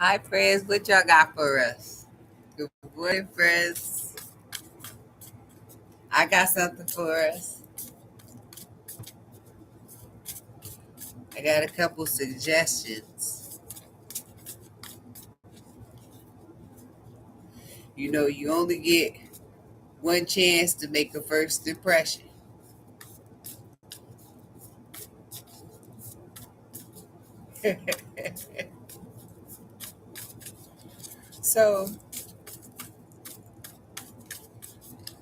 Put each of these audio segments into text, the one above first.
Hi, friends. What y'all got for us? Good morning, friends. I got something for us. I got a couple suggestions. You only get one chance to make a first impression. So,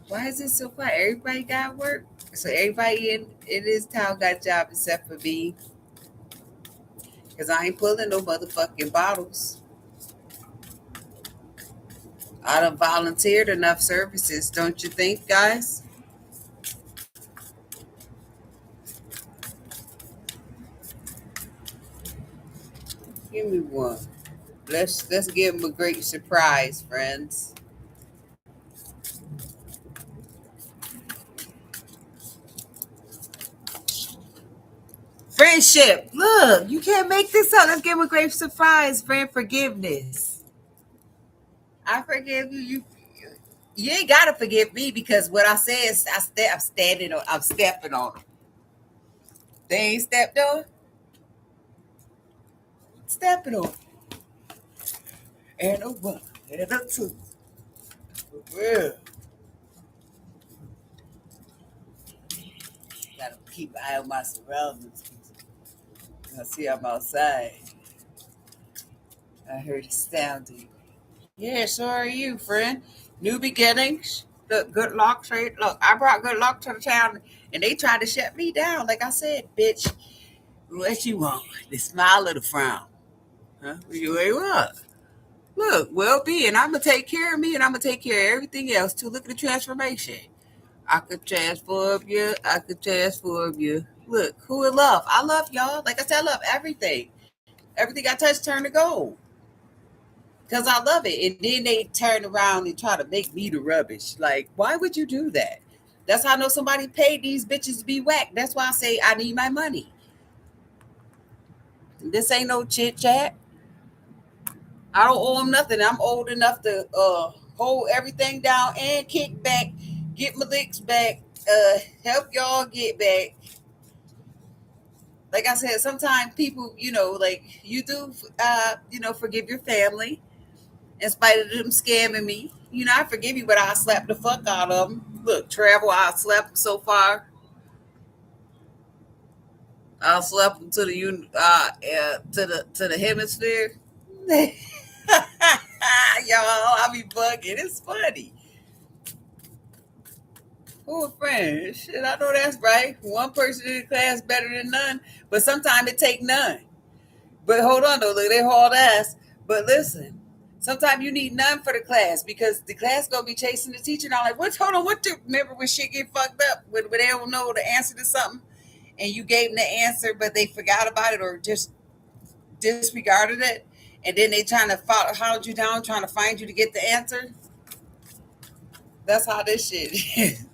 why is it so quiet? Everybody got work. So, everybody in this town got a job except for me. Because I ain't pulling no motherfucking bottles. I done volunteered enough services, don't you think, guys? Give me one. Let's give them a great surprise, friends. Friendship. Look, you can't make this up. Let's give them a great surprise. Friend forgiveness. I forgive you. You ain't gotta forgive me because what I said is I'm standing on. I'm stepping on them. They ain't stepped on. Stepping on. And a one and a two. Yeah. Gotta keep an eye on my surroundings. I see I'm outside. I heard it sounding. Yeah, so are you, friend. New beginnings. Look, good luck. Say, look, I brought good luck to the town, and they tried to shut me down. Like I said, bitch, what you want? The smile or the frown? Huh? You ain't what? Look, well-being. I'm gonna take care of me, and I'm gonna take care of everything else too. Look at the transformation. I could transform you. I could transform you. Look, who in love? I love y'all. Like I said, I love everything. Everything I touch turn to gold. Because I love it. And then they turn around and try to make me the rubbish. Like, why would you do that? That's how I know somebody paid these bitches to be whacked. That's why I say I need my money. This ain't no chit chat. I don't owe them nothing. I'm old enough to hold everything down and kick back, get my licks back, help y'all get back. Like I said, sometimes people, like you do, forgive your family in spite of them scamming me. I forgive you, but I slapped the fuck out of them. Look, travel, I slept them so far. I slept them to the hemisphere. Y'all, I be bugging. It's funny. Who a friend? Shit, I know that's right. One person in the class better than none, but sometimes it take none. But hold on though, look, they hauled ass. But listen, sometimes you need none for the class because the class gonna be chasing the teacher. And I'm like, what? Hold on, what? Remember when shit get fucked up when they don't know the answer to something, and you gave them the answer, but they forgot about it or just disregarded it, and then they trying to hold you down, trying to find you to get the answer. That's how this shit is.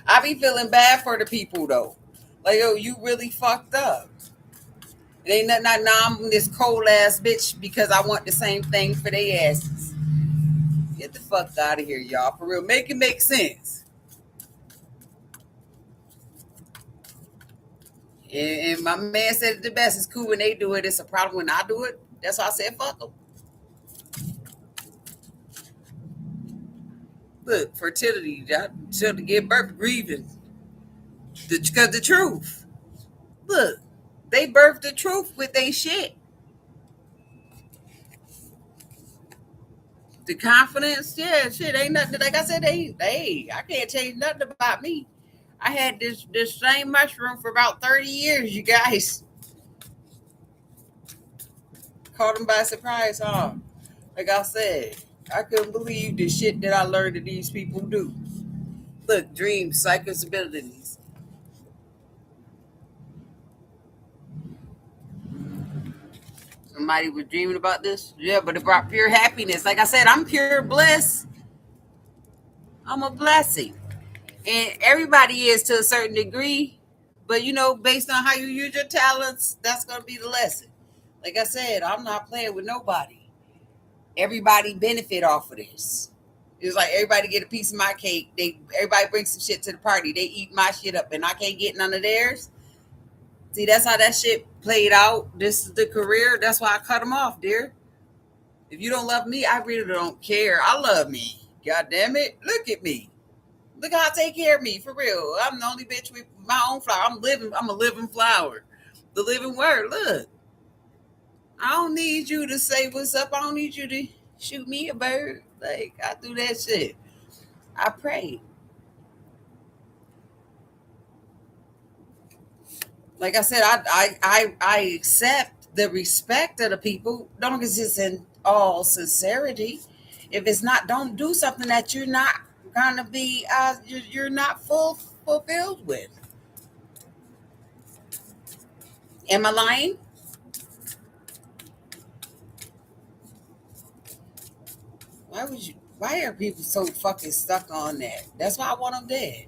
I be feeling bad for the people though. Like, yo, you really fucked up. It ain't nothing like, nah, I'm this cold ass bitch because I want the same thing for their asses. Get the fuck out of here, y'all. For real. Make it make sense. And my man said it the best. It's cool when they do it. It's a problem when I do it. That's why I said fuck them. Look, fertility. To give birth, grieving. Because the truth. Look, they birthed the truth with they shit. The confidence, yeah, shit ain't nothing. Like I said, I can't change nothing about me. I had this same mushroom for about 30 years, you guys. Caught them by surprise, huh? Like I said, I couldn't believe the shit that I learned that these people do. Look, dreams, psychic abilities. Somebody was dreaming about this. Yeah, but it brought pure happiness. Like I said, I'm pure bliss. I'm a blessing. And everybody is to a certain degree. But based on how you use your talents, that's gonna be the lesson. Like I said, I'm not playing with nobody. Everybody benefit off of this. It's like everybody get a piece of my cake. Everybody brings some shit to the party. They eat my shit up, and I can't get none of theirs. See, that's how that shit played out. This is the career. That's why I cut them off, dear. If you don't love me, I really don't care. I love me. God damn it. Look at me. Look how I take care of me, for real. I'm the only bitch with my own flower. I'm living. I'm a living flower. The living word. Look. I don't need you to say what's up. I don't need you to shoot me a bird. Like, I do that shit. I pray. Like I said, I accept the respect of the people. Don't exist in all sincerity. If it's not, don't do something that you're not gonna be. You're not fulfilled with. Am I lying? Why would you? Why are people so fucking stuck on that? That's why I want them dead.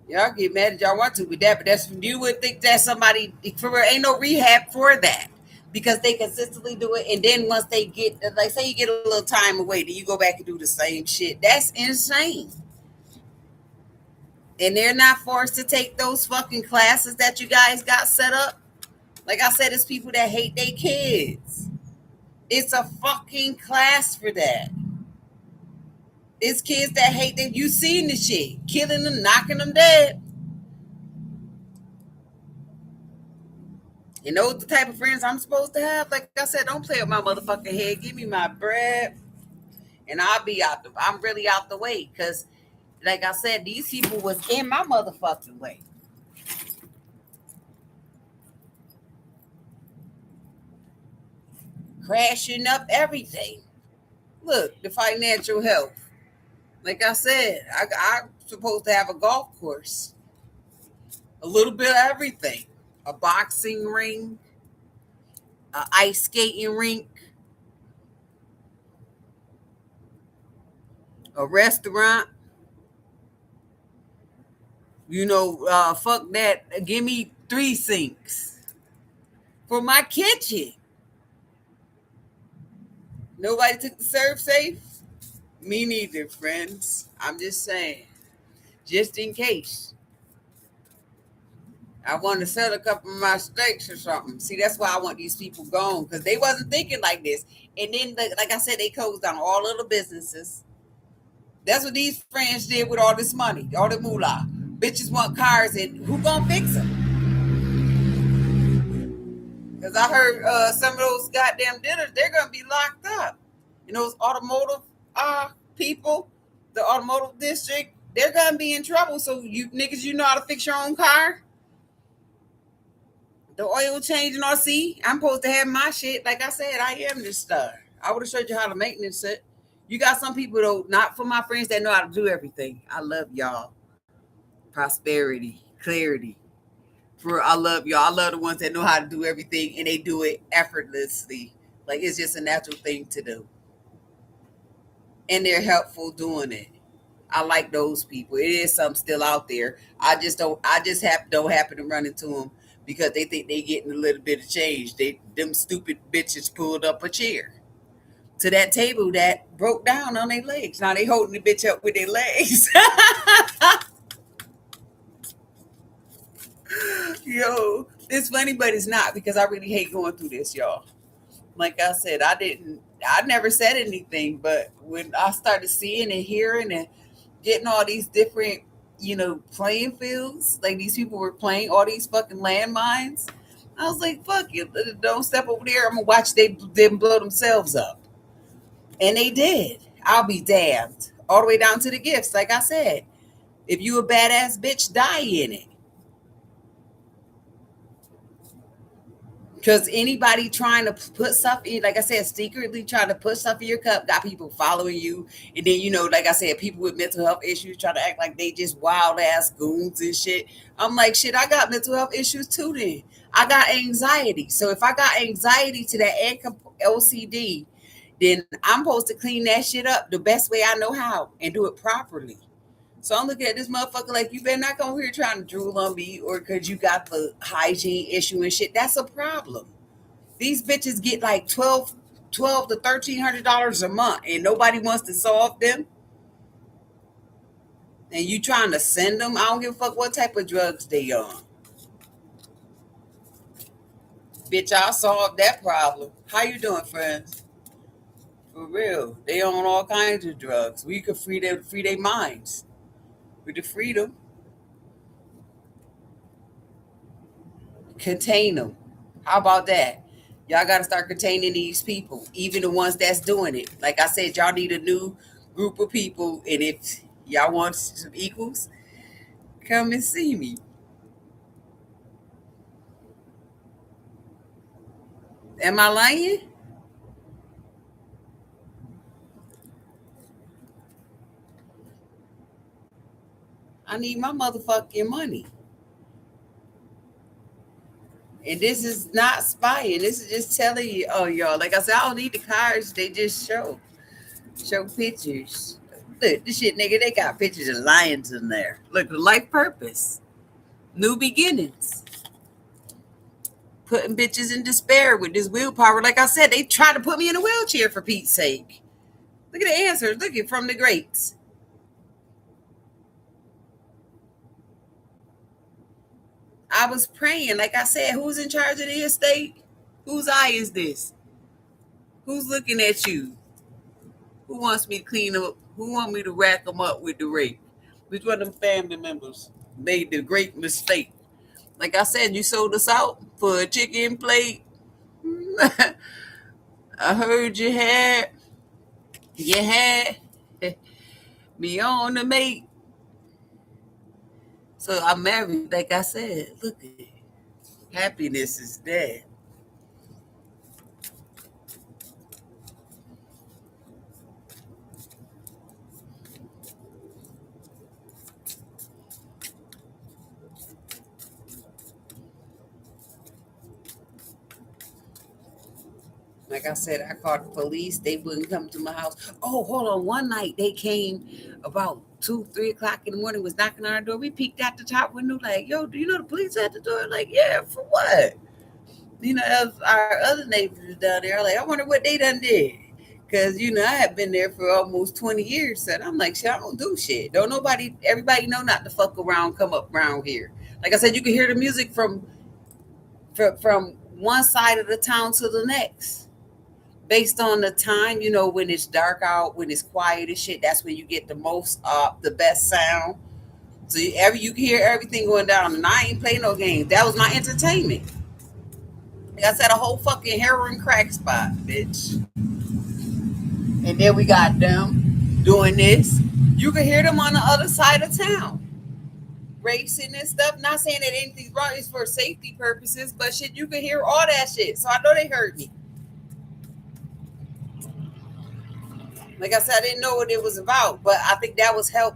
Y'all get mad at y'all want to with that, but that's you would think that somebody for ain't no rehab for that because they consistently do it, and then once they get like say you get a little time away, then you go back and do the same shit. That's insane. And they're not forced to take those fucking classes that you guys got set up. Like I said, it's people that hate their kids. It's a fucking class for that. It's kids that hate that you seen the shit, killing them, knocking them dead. You know the type of friends I'm supposed to have? Like I said, don't play with my motherfucking head. Give me my bread, and I'll be out the. I'm really out the way because, like I said, these people was in my motherfucking way, crashing up everything. Look, the financial health. Like I said, I'm supposed to have a golf course, a little bit of everything, a boxing ring, a ice skating rink, a restaurant. Fuck that. Give me 3 sinks for my kitchen. Nobody took the serve safe? Me neither, friends. I'm just saying. Just in case. I want to sell a couple of my steaks or something. See, that's why I want these people gone because they wasn't thinking like this. And then, like I said, they closed down all of the businesses. That's what these friends did with all this money, all the moolah. Bitches want cars, and who gonna fix them? Because I heard some of those goddamn dinners, they're gonna be locked up. And those automotive people, the automotive district, they're gonna be in trouble. So you niggas, you know how to fix your own car? The oil change and all. See, I'm supposed to have my shit. Like I said, I am this star. I would have showed you how to maintenance it. You got some people though, not for my friends that know how to do everything. I love y'all. Prosperity, clarity. For I love y'all. I love the ones that know how to do everything and they do it effortlessly. Like it's just a natural thing to do. And they're helpful doing it. I like those people. It is some still out there. I just don't happen to run into them because they think they getting a little bit of change. Them stupid bitches pulled up a chair to that table that broke down on their legs. Now they holding the bitch up with their legs. Yo, it's funny, but it's not because I really hate going through this, y'all. Like I said, I never said anything, but when I started seeing and hearing and getting all these different, playing fields, like these people were playing all these fucking landmines, I was like, fuck you, don't step over there. I'm gonna watch them blow themselves up. And they did. I'll be damned. All the way down to the gifts. Like I said, if you a badass bitch, die in it. Because anybody trying to put stuff in, like I said, secretly trying to put stuff in your cup, got people following you. And then, like I said, people with mental health issues try to act like they just wild ass goons and shit. I'm like, shit, I got mental health issues too then. I got anxiety. So if I got anxiety to that and OCD, then I'm supposed to clean that shit up the best way I know how and do it properly. So I'm looking at this motherfucker like you better not come here trying to drool on me or because you got the hygiene issue and shit. That's a problem. These bitches get like twelve to $1,300 a month and nobody wants to solve them. And you trying to send them? I don't give a fuck what type of drugs they on. Bitch, I'll solve that problem. How you doing, friends? For real. They on all kinds of drugs. We could free their minds. With the freedom, contain them. How about that? Y'all got to start containing these people, even the ones that's doing it. Like I said, y'all need a new group of people. And if y'all want some equals, come and see me. Am I lying? I need my motherfucking money. And this is not spying. This is just telling you, oh, y'all. Like I said, I don't need the cards. They just show pictures. Look, this shit, nigga, they got pictures of lions in there. Look, the life purpose, new beginnings, putting bitches in despair with this willpower. Like I said, they try to put me in a wheelchair for Pete's sake. Look at the answers. Look at from the greats. I was praying. Like I said, who's in charge of the estate? Whose eye is this? Who's looking at you? Who wants me to clean up? Who want me to rack them up with the rake? Which one of them family members made the great mistake? Like I said, you sold us out for a chicken plate. I heard you had me on the mate. So I married, like I said, look at it. Happiness is dead. Like I said, I called the police. They wouldn't come to my house. Oh, hold on. One night they came about 2, 3 o'clock in the morning, was knocking on our door. We peeked out the top window, like, yo, do you know the police at the door? Like, yeah, for what? Our other neighbors down there, like, I wonder what they done did. Cause I have been there for almost 20 years. So I'm like, shit, I don't do shit. Don't nobody, everybody know not to fuck around, come up around here. Like I said, you can hear the music from one side of the town to the next based on the time, when it's dark out, when it's quiet and shit, that's when you get the best sound. So you can hear everything going down. And I ain't play no games. That was my entertainment. Like I said, a whole fucking heroin crack spot, bitch. And then we got them doing this. You can hear them on the other side of town, racing and stuff. Not saying that anything's wrong, it's for safety purposes, but shit, you can hear all that shit. So I know they heard me. Like I said, I didn't know what it was about, but I think that was help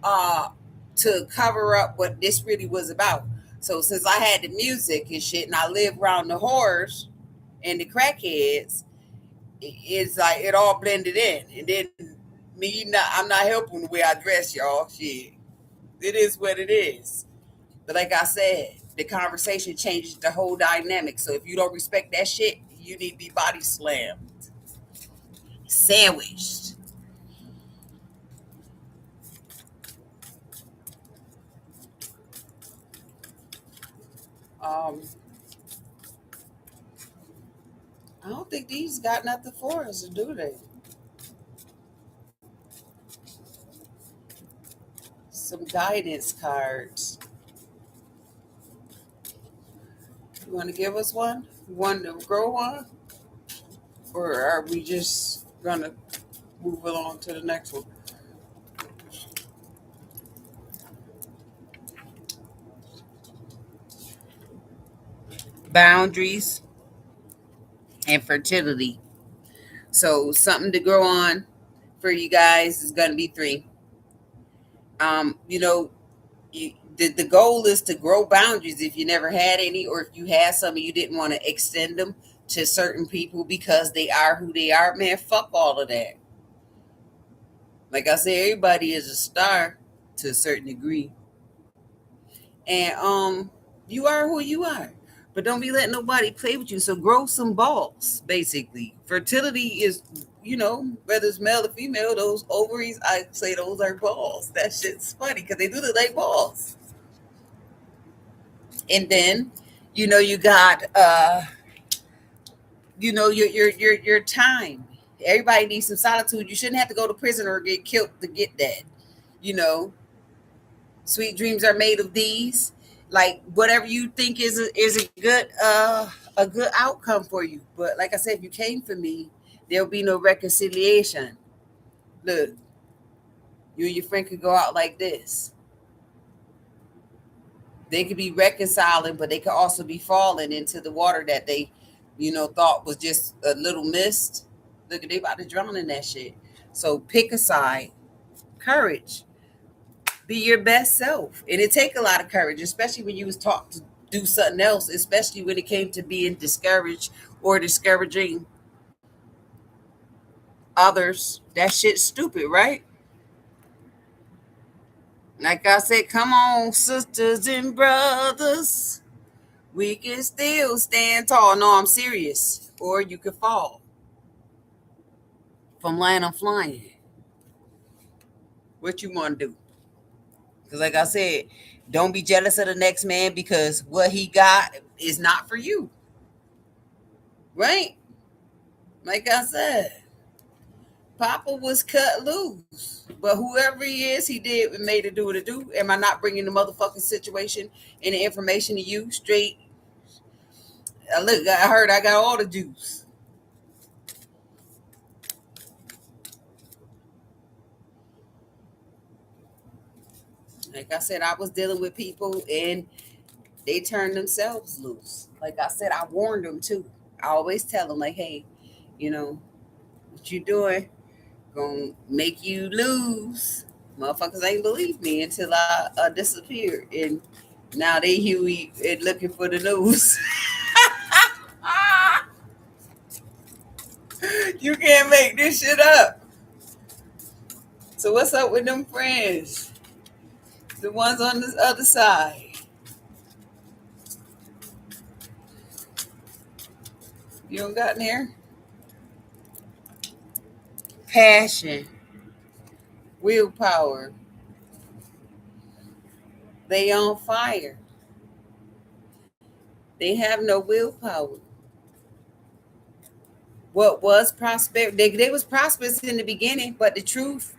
uh, to cover up what this really was about. So since I had the music and shit, and I live around the whores and the crackheads, it's like it all blended in. And then I'm not helping the way I dress, y'all. Shit, it is what it is. But like I said, the conversation changes the whole dynamic. So if you don't respect that shit, you need to be body slammed, sandwiched. Um, I don't think these got nothing for us, do they? Some guidance cards. You want to give us one? You want to grow one? Or are we just going to move along to the next one? Boundaries and fertility. So something to grow on for you guys is going to be 3. Um, you know, the goal is to grow boundaries if you never had any, or if you had some and you didn't want to extend them to certain people because they are who they are. Man, fuck all of that. Like I said, everybody is a star. to a certain degree. And you are who you are. But don't be letting nobody play with you. So grow some balls, basically. Fertility is, whether it's male or female, those ovaries, I say those are balls. That shit's funny because they do look like balls. And then, you got your time. Everybody needs some solitude. You shouldn't have to go to prison or get killed to get that. You know, sweet dreams are made of these. Like whatever you think is a good outcome for you. But like I said, if you came for me, there'll be no reconciliation. Look, you and your friend could go out like this. They could be reconciling, but they could also be falling into the water that they, thought was just a little mist. Look, they about to drown in that shit. So pick a side. Courage. Be your best self. And it take a lot of courage, especially when you was taught to do something else, especially when it came to being discouraged or discouraging others. That shit's stupid, right? Like I said, come on, sisters and brothers. We can still stand tall. No, I'm serious. Or you could fall from land of flying. What you want to do? Because like I said, don't be jealous of the next man because what he got is not for you. Right? Like I said, Papa was cut loose. But whoever he is, he did and made it do what it do. Am I not bringing the motherfucking situation and the information to you straight? Look, I heard I got all the juice. Like I said, I was dealing with people and they turned themselves loose. Like I said, I warned them too. I always tell them, like, hey, what you doing gonna make you lose. Motherfuckers ain't believe me until I disappeared. And now they Huey and looking for the news. You can't make this shit up. So what's up with them friends? The ones on the other side. You don't got in there? Passion. Willpower. They on fire. They have no willpower. What was prosperity? They was prosperous in the beginning, but the truth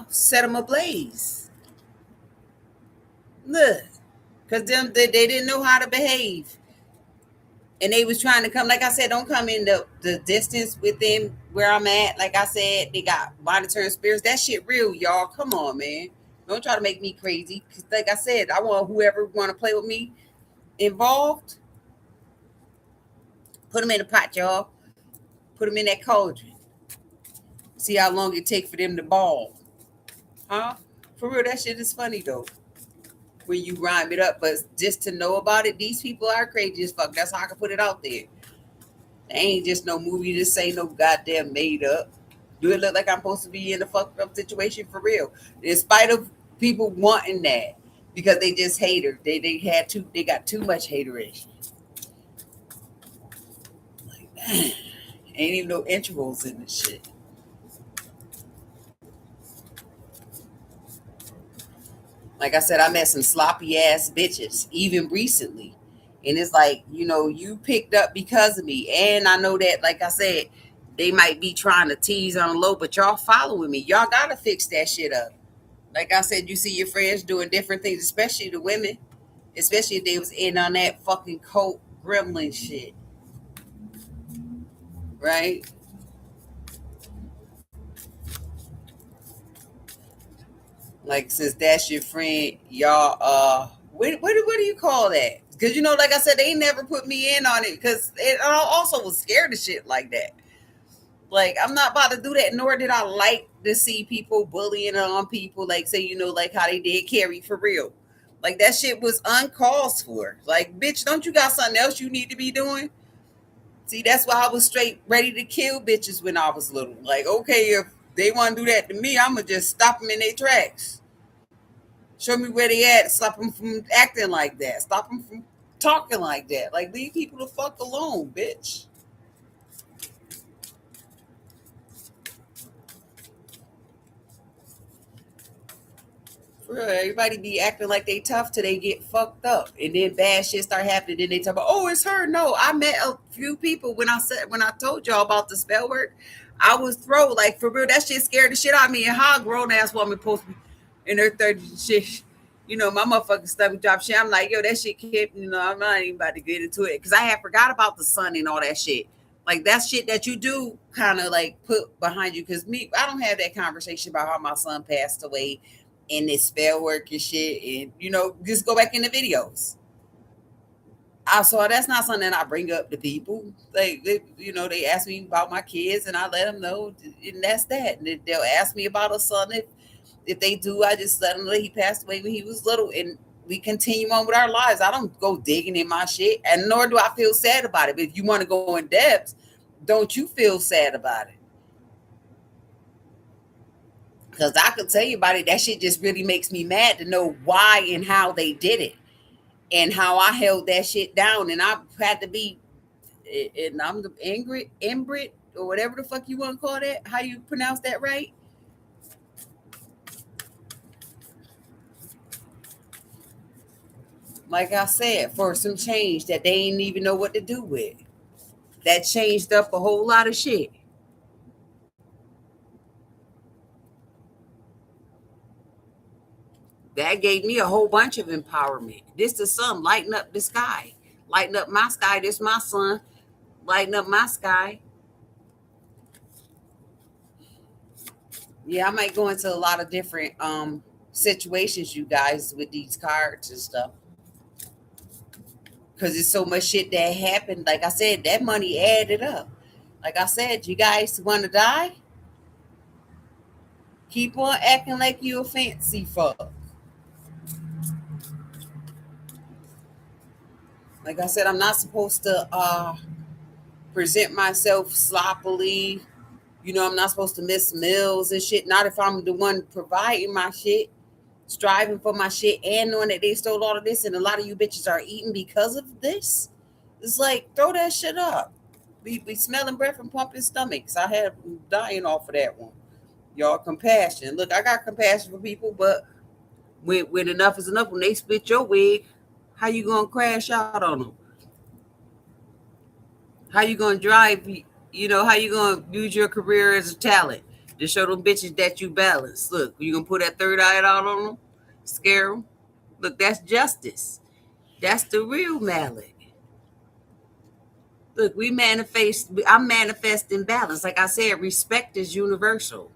set them ablaze. Look, because they didn't know how to behave. And they was trying to come, like I said, don't come in the distance with them where I'm at. Like I said, they got monitoring spirits. That shit real, y'all. Come on, man. Don't try to make me crazy. Cause like I said, I want whoever want to play with me involved. Put them in the pot, y'all. Put them in that cauldron. See how long it take for them to ball. Huh? For real, that shit is funny though. When you rhyme it up, but just to know about it, these people are crazy as fuck. That's how I can put it out there. They ain't just no movie. This ain't no goddamn made up. Do it look like I'm supposed to be in a fucked up situation for real? In spite of people wanting that, because they just hate her. They got too much hateration. Like, man, ain't even no intervals in this shit. Like I said, I met some sloppy ass bitches even recently. And it's like, you picked up because of me. And I know that, like I said, they might be trying to tease on the low, but y'all following me. Y'all got to fix that shit up. Like I said, you see your friends doing different things, especially the women, especially if they was in on that fucking cult gremlin shit. Right? Like, since that's your friend, y'all, what do you call that? Because, like I said, they never put me in on it because I also was scared of shit like that. Like, I'm not about to do that, nor did I like to see people bullying on people, like, say, like how they did Carrie for real. Like, that shit was uncalled for. Like, bitch, don't you got something else you need to be doing? See, that's why I was straight ready to kill bitches when I was little. Like, okay, if they want to do that to me, I'm going to just stop them in their tracks. Show me where they at. Stop them from acting like that. Stop them from talking like that. Like, leave people the fuck alone, bitch. For real, everybody be acting like they tough till they get fucked up, and then bad shit start happening. Then they talk about, oh, it's her. No, I met a few people when I told y'all about the spell work. I was thrown like for real. That shit scared the shit out of me. And how a grown ass woman supposed to be in her 30s and shit. You know, my motherfucking stomach drop shit. I'm like, yo, that shit kept. You know, I'm not even about to get into it because I had forgot about the sun and all that shit. Like that shit that you do kind of like put behind you because me, I don't have that conversation about how my son passed away and this spell work and shit, and you know, just go back in the videos. I saw that's not something that I bring up to people. You know, they ask me about my kids, and I let them know, and that's that. And they'll ask me about a son. If they do, I just let them know he passed away when he was little, and we continue on with our lives. I don't go digging in my shit, and nor do I feel sad about it. But if you want to go in depth, don't you feel sad about it? Because I could tell you about it. That shit just really makes me mad to know why and how they did it and how I held that shit down. And I had to be, and I'm the Ingrid, or whatever the fuck you want to call that. How you pronounce that right? Like I said, for some change that they ain't even know what to do with. That changed up a whole lot of shit. That gave me a whole bunch of empowerment. This the sun lighten up the sky. Lighten up my sky. This my sun. Lighten up my sky. Yeah, I might go into a lot of different situations, you guys, with these cards and stuff. Because there's so much shit that happened. Like I said, that money added up. Like I said, you guys want to die? Keep on acting like you a fancy fuck. Like I said, I'm not supposed to present myself sloppily. You know, I'm not supposed to miss meals and shit. Not if I'm the one providing my shit, striving for my shit, and knowing that they stole all of this, and a lot of you bitches are eating because of this. It's like, throw that shit up. We smelling breath and pumping stomachs. I had dying off of that one. Y'all compassion. Look, I got compassion for people, but when enough is enough, when they split your wig, how you gonna crash out on them? How you gonna drive? You know, how you gonna use your career as a talent to show them bitches that you balance? Look, you gonna put that third eye out on them, scare them. Look, that's justice. That's the real mallet. Look, we manifest. I'm manifesting balance. Like I said, respect is universal.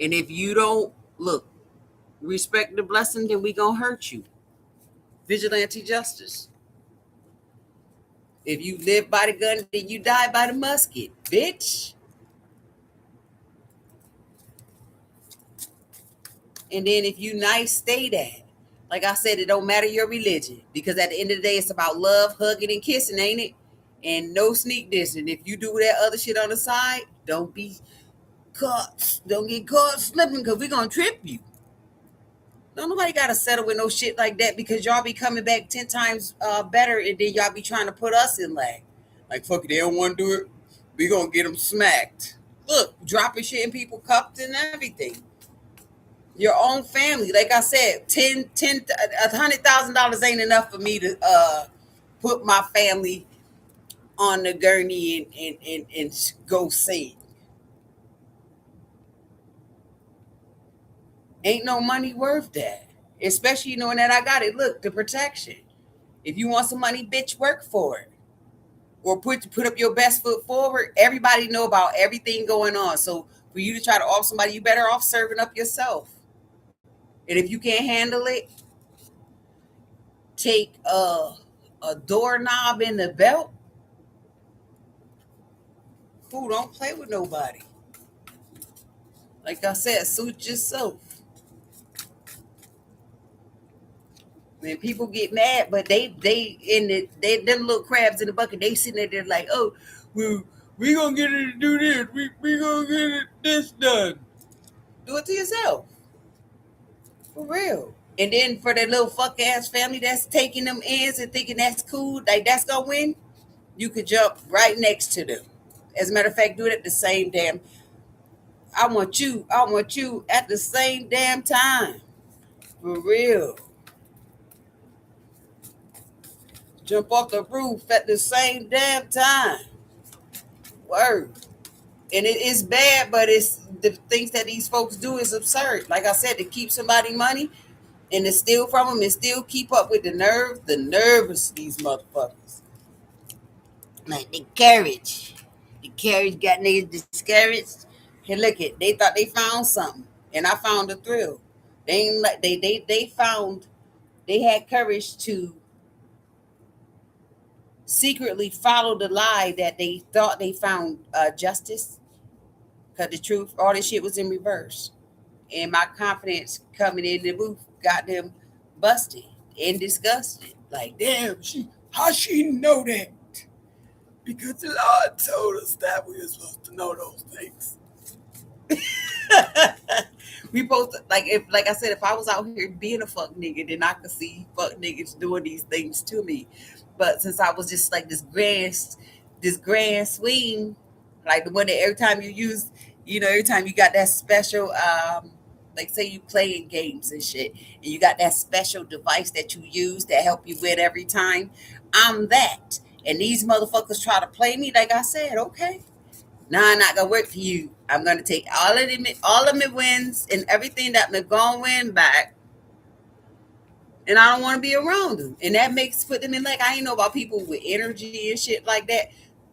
And if you don't look respect the blessing, then we gonna hurt you. Vigilante justice. If you live by the gun, then you die by the musket, bitch. And then if you nice, stay that. Like I said, it don't matter your religion because at the end of the day, it's about love, hugging, and kissing, ain't it? And no sneak dissing. If you do that other shit on the side, don't be caught. Don't get caught slipping because we gonna trip you. Don't nobody gotta settle with no shit like that because y'all be coming back 10 times better, and then y'all be trying to put us in lag. Like fuck it, they don't want to do it. We gonna get them smacked. Look, dropping shit in people cups and everything. Your own family. Like I said, $100,000 ain't enough for me to put my family on the gurney and go sing. Ain't no money worth that. Especially knowing that I got it. Look, the protection. If you want some money, bitch, work for it. Or put up your best foot forward. Everybody know about everything going on. So for you to try to off somebody, you better off serving up yourself. And if you can't handle it, take a doorknob in the belt. Who don't play with nobody. Like I said, suit yourself. When people get mad, but they in the they them little crabs in the bucket, they sitting there like, oh, we gonna get it to do this. We gonna get it this done. Do it to yourself. For real. And then for that little fuck ass family that's taking them ends and thinking that's cool, like that's gonna win, you could jump right next to them. As a matter of fact, do it at the same damn. I want you at the same damn time. For real. Jump off the roof at the same damn time. Word. And it is bad, but it's the things that these folks do is absurd. Like I said, to keep somebody money and to steal from them and still keep up with the nervous these motherfuckers. Like the courage got niggas discouraged. And look it, they thought they found something, and I found a thrill. They ain't like they found they had courage to secretly follow the lie that they thought they found justice. Cause the truth, all this shit was in reverse, and my confidence coming in the booth got them busted and disgusted. Like, damn, how she know that? Because the Lord told us that we were supposed to know those things. We supposed to, like I said, if I was out here being a fuck nigga, then I could see fuck niggas doing these things to me. But since I was just like this grand swing, like the one that every time you use, every time you got that special like say you playing games and shit, and you got that special device that you use that help you win every time. I'm that. And these motherfuckers try to play me, like I said, okay. Nah, I'm not gonna work for you. I'm gonna take all of my wins and everything that me gonna win back, and I don't want to be around them. And that makes put them in like I ain't know about people with energy and shit like that.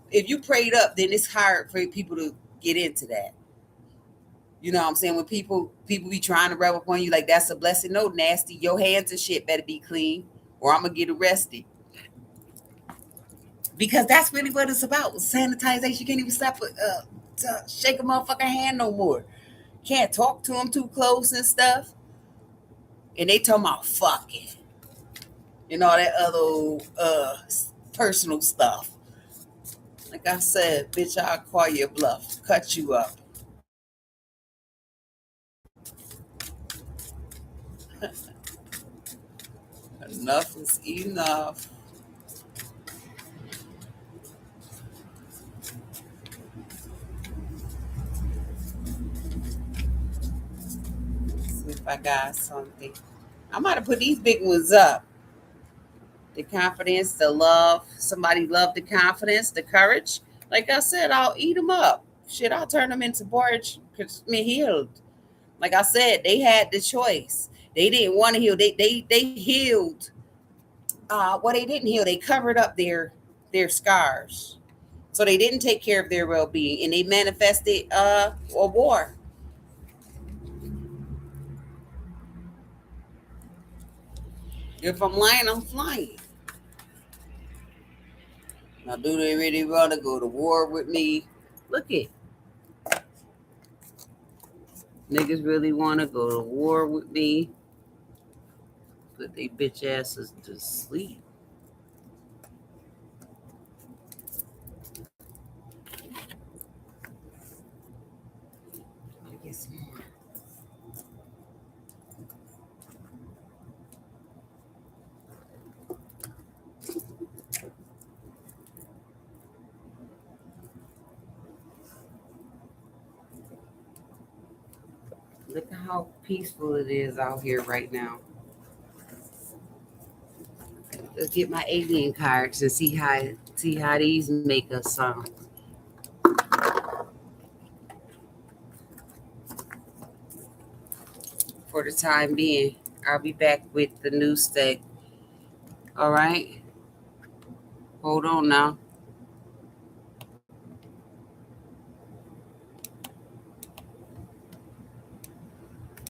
If you prayed up, then it's hard for people to get into that. You know what I'm saying? When people be trying to rub up on you like that's a blessing. No, nasty. Your hands and shit better be clean, or I'm gonna get arrested. Because that's really what it's about. Sanitization. You can't even stop to shake a motherfucking hand no more. Can't talk to them too close and stuff. And they talking about fucking and all that other personal stuff. Like I said, bitch, I'll call you a bluff, cut you up. Enough is enough. Let's see if I got something. I might have put these big ones up. The confidence, the love. Somebody love the confidence, the courage. Like I said, I'll eat them up. Shit, I'll turn them into porridge because me healed. Like I said, they had the choice. They didn't want to heal. They healed. What they didn't heal, they covered up their scars. So they didn't take care of their well being, and they manifested a war. If I'm lying, I'm flying. Now, do they really want to go to war with me? Look it, niggas really want to go to war with me. Put they bitch asses to sleep. I guess more. Look at how peaceful it is out here right now. Let's get my alien cards and see how these make us sound. For the time being, I'll be back with the new stack. All right, hold on now.